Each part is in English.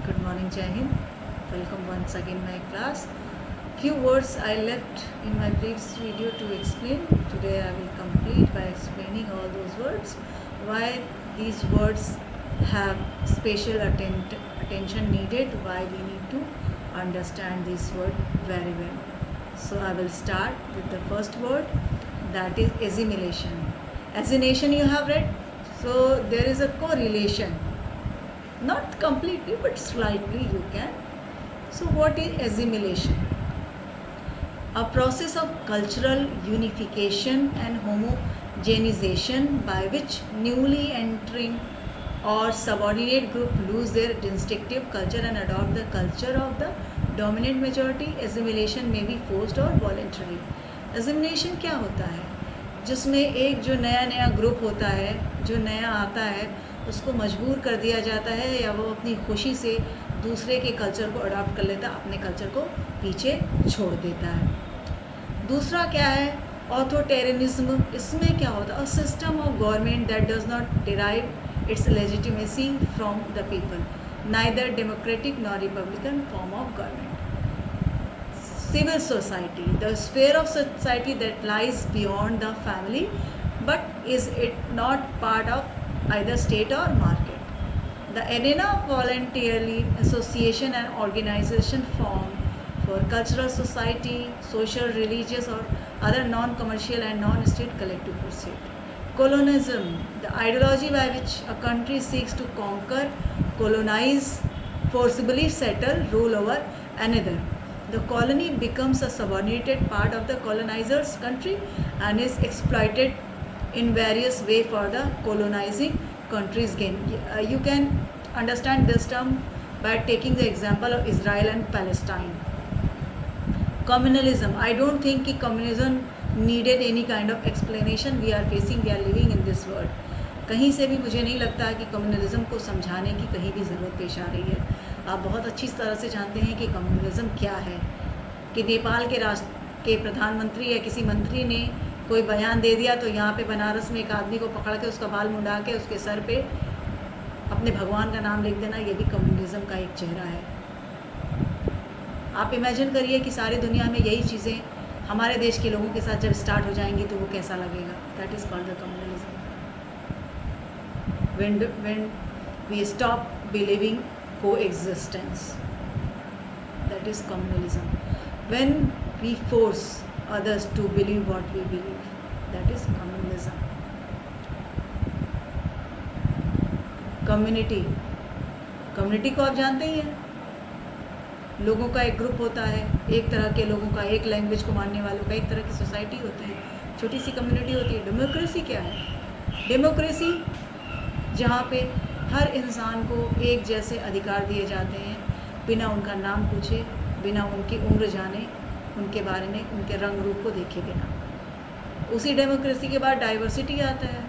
Good morning, Jai Hind. Welcome once again my class. Few words I left in my previous video to explain. Today I will complete by explaining all those words. Why these words have special attention needed. Why we need to understand this word very well. So I will start with the first word, that is assimilation. Assimilation you have read. So there is a correlation. Not completely, but slightly you can. So what is assimilation? A process of cultural unification and homogenization by which newly entering or subordinate group lose their distinctive culture and adopt the culture of the dominant majority. Assimilation may be forced or voluntary. Assimilation क्या होता है? जिसमें एक जो नया group होता है, जो नया आता है, उसको मजबूर कर दिया जाता है या वो अपनी खुशी से दूसरे के कल्चर को अडॉप्ट कर लेता है, अपने कल्चर को पीछे छोड़ देता है. दूसरा क्या है? ऑथोटेरियनिज्म. इसमें क्या होता है? A system of government that does not derive it's legitimacy from the people, neither democratic nor Republican form of government. Civil society, the sphere of society that lies beyond the family, but is it not part of either state or market. The arena of voluntarily association and organization formed for cultural society, social, religious or other non-commercial and non-state collective pursuit. Colonialism, the ideology by which a country seeks to conquer, colonize, forcibly settle, rule over another. The colony becomes a subordinated part of the colonizer's country and is exploited in various ways for the colonizing country's gain. You can understand this term by taking the example of Israel and Palestine. Communalism. I don't think कि communism needed any kind of explanation. We are living in this world. कहीं से भी मुझे नहीं लगता है कि communalism को समझाने की कहीं भी ज़रूरत पेश आ रही है. आप बहुत अच्छी तरह से जानते हैं कि कम्युनलिज्म क्या है. कि नेपाल के राष्ट्र के प्रधानमंत्री या किसी मंत्री ने कोई बयान दे दिया तो यहाँ पे बनारस में एक आदमी को पकड़ के उसका बाल मुंडा के उसके सर पे अपने भगवान का नाम लिख देना, ये भी कम्युनलिज्म का एक चेहरा है. आप इमेजिन करिए कि सारी दुनिया में यही चीज़ें हमारे देश के लोगों के साथ जब स्टार्ट हो जाएंगी तो वो कैसा लगेगा. That is called the communalism. when we stop believing coexistence, that is communalism. When we force others to believe what we believe, that is communalism. Community को आप जानते ही हैं. लोगों का एक ग्रुप होता है, एक तरह के लोगों का, एक लैंग्वेज को मानने वालों का, एक तरह की सोसाइटी होती है, छोटी सी कम्युनिटी होती है. डेमोक्रेसी क्या है? डेमोक्रेसी जहाँ पे हर इंसान को एक जैसे अधिकार दिए जाते हैं, बिना उनका नाम पूछे, बिना उनकी उम्र जाने, उनके बारे में, उनके रंग रूप को देखे बिना. उसी डेमोक्रेसी के बाद डाइवर्सिटी आता है,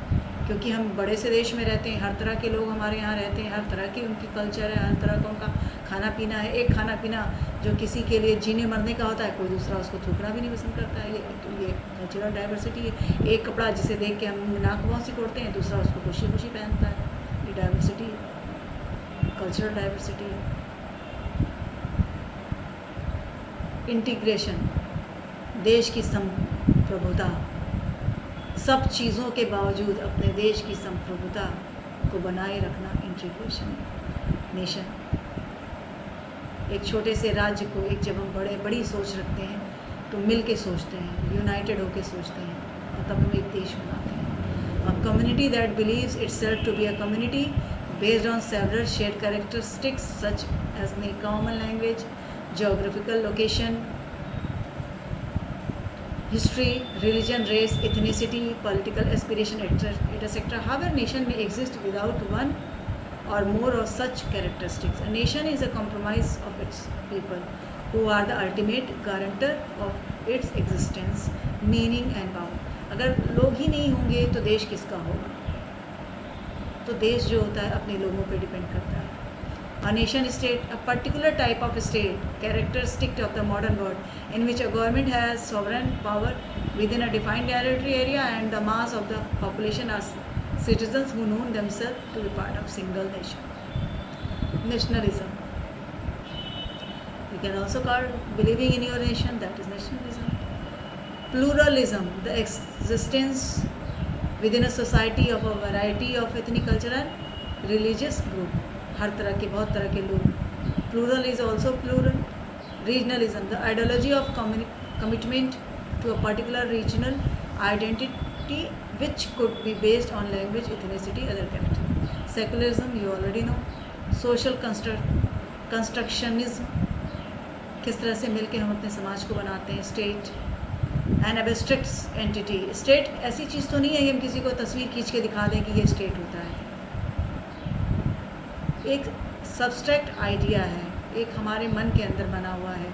क्योंकि हम बड़े से देश में रहते हैं, हर तरह के लोग हमारे यहाँ रहते हैं, हर तरह की उनकी कल्चर है, हर तरह का उनका खाना पीना है. एक खाना पीना जो किसी के लिए जीने मरने का होता है, कोई दूसरा उसको थूकना भी नहीं पसंद करता है. ये कल्चरल डाइवर्सिटी है. एक कपड़ा जिसे देख के हम नाक बहुत सी तोड़ते हैं, दूसरा उसको खुशी खुशी पहनता है. ये डाइवर्सिटी है, कल्चरल डाइवर्सिटी है. इंटीग्रेशन, देश की संप्रभुता, सब चीज़ों के बावजूद अपने देश की संप्रभुता को बनाए रखना इंटीग्रेशन. नेशन, एक छोटे से राज्य को, एक जब हम बड़ी सोच रखते हैं तो मिल के सोचते हैं, यूनाइटेड होके सोचते हैं, और तब हम एक देश बनाते हैं. A community that believes itself to be a community based on several shared characteristics such as the common language, geographical location, history, religion, race, ethnicity, political aspiration, etc. However, nation may exist without one or more of such characteristics. A nation is a compromise of its people, who are the ultimate guarantor of its existence, meaning and power. अगर लोग ही नहीं होंगे तो देश किसका होगा? तो देश जो होता है अपने लोगों पे डिपेंड करता है. A nation state, a particular type of state, characteristic of the modern world in which a government has sovereign power within a defined territory area and the mass of the population are citizens who know themselves to be part of single nation. Nationalism, You can also call believing in your nation, that is nationalism. Pluralism, the existence within a society of a variety of ethnic, cultural and religious group. हर तरह के, बहुत तरह के लोग. Plural is also plural. Regionalism, the ideology of commitment to a particular regional identity which could be based on language, ethnicity, other character. Secularism, you already know. Social constructionism, किस तरह से मिलके हम अपने समाज को बनाते हैं. State and abstract entity, state ऐसी चीज़ तो नहीं है कि हम किसी को तस्वीर खींच के दिखा दें कि ये स्टेट होता है. एक सब्स्ट्रैक्ट आइडिया है, एक हमारे मन के अंदर बना हुआ है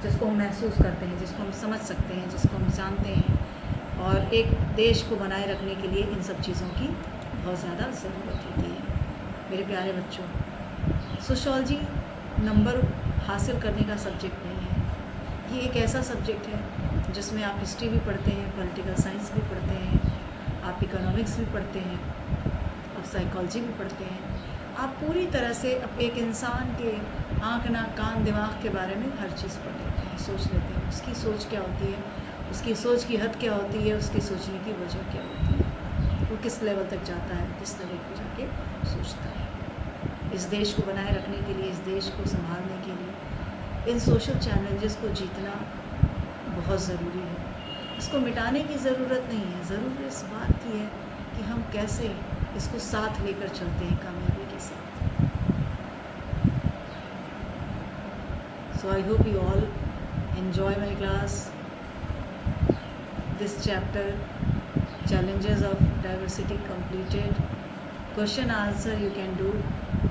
जिसको हम महसूस करते हैं, जिसको हम समझ सकते हैं, जिसको हम जानते हैं. और एक देश को बनाए रखने के लिए इन सब चीज़ों की बहुत ज़्यादा ज़रूरत होती है. मेरे प्यारे बच्चों, सोशियोलॉजी नंबर हासिल करने का सब्जेक्ट नहीं है. ये एक ऐसा सब्जेक्ट है जिसमें आप हिस्ट्री भी पढ़ते हैं, पॉलिटिकल साइंस भी पढ़ते हैं, आप इकोनॉमिक्स भी पढ़ते हैं, आप साइकोलॉजी भी पढ़ते हैं. आप पूरी तरह से एक इंसान के आँख, नाक, कान, दिमाग के बारे में हर चीज़ पढ़ लेते हैं, सोच लेते हैं. उसकी सोच क्या होती है, उसकी सोच की हद क्या होती है, उसकी सोचने की वजह क्या होती है, वो किस लेवल तक जाता है, किस लेवल पर जाके सोचता है. इस देश को बनाए रखने के लिए, इस देश को संभालने के लिए इन सोशल चैलेंजेस को जीतना बहुत ज़रूरी है. इसको मिटाने की ज़रूरत नहीं है, ज़रूरत इस बात की है कि हम कैसे इसको साथ लेकर चलते हैं कामयाबी के साथ. So I hope you all enjoy my class. This chapter, challenges of diversity, completed. Question answer you can do,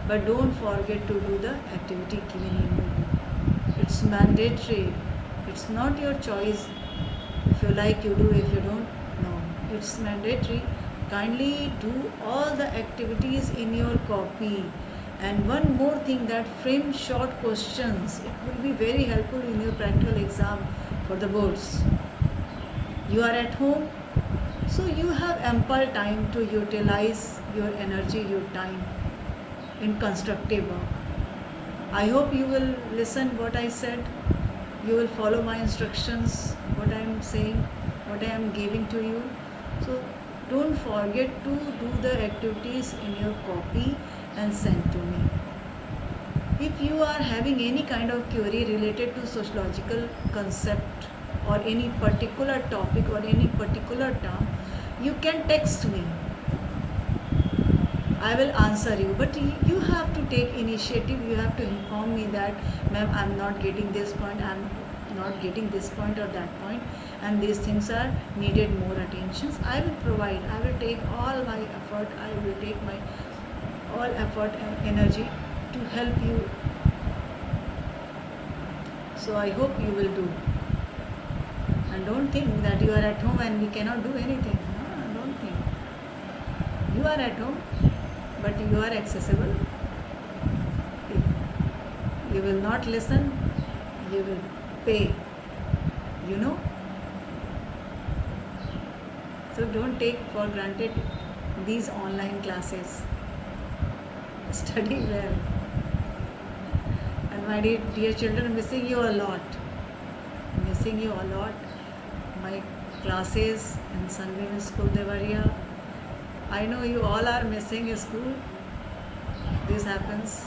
but don't forget to do the activity given in your book. It's mandatory. It's not your choice. If you like, you do. If you don't, no. It's mandatory. Kindly do all the activities in your copy. And one more thing, that frame short questions. It will be very helpful in your practical exam for the boards. You are at home, so you have ample time to utilize your energy, your time in constructive work. I hope you will listen what I said. You will follow my instructions, what I am saying, what I am giving to you. So don't forget to do the activities in your copy and send to me. If you are having any kind of query related to sociological concept or any particular topic or any particular term, you can text me. I will answer you, but you have to take initiative. You have to inform me that, ma'am, I am not getting this point, I am not getting this point or that point, and these things are needed more attentions. I will provide. I will take all my effort. I will take my all effort and energy to help you. So I hope you will do. And don't think that you are at home and we cannot do anything. No, don't think. You are at home, but you are accessible. If you will not listen, you will pay. You know? So don't take for granted these online classes. Study well. And my dear children, missing you a lot. Missing you a lot. My classes in Sunbeam School Devariya. I know you all are missing school. This happens.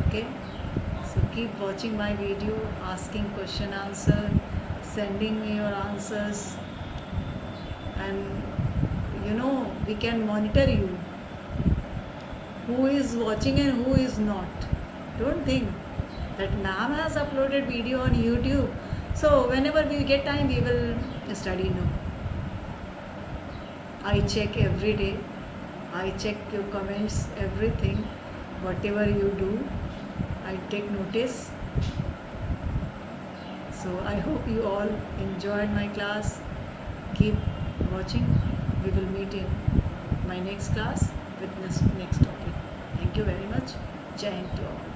Okay? So keep watching my video, asking question answer, sending me your answers. And you know, we can monitor you. Who is watching and who is not. Don't think that ma'am has uploaded video on YouTube, so whenever we get time we will study. No. I check every day. I check your comments, everything. Whatever you do, I take notice. So I hope you all enjoyed my class. Keep watching. We will meet in my next class with next topic. Thank you very much. Jai Hind to all.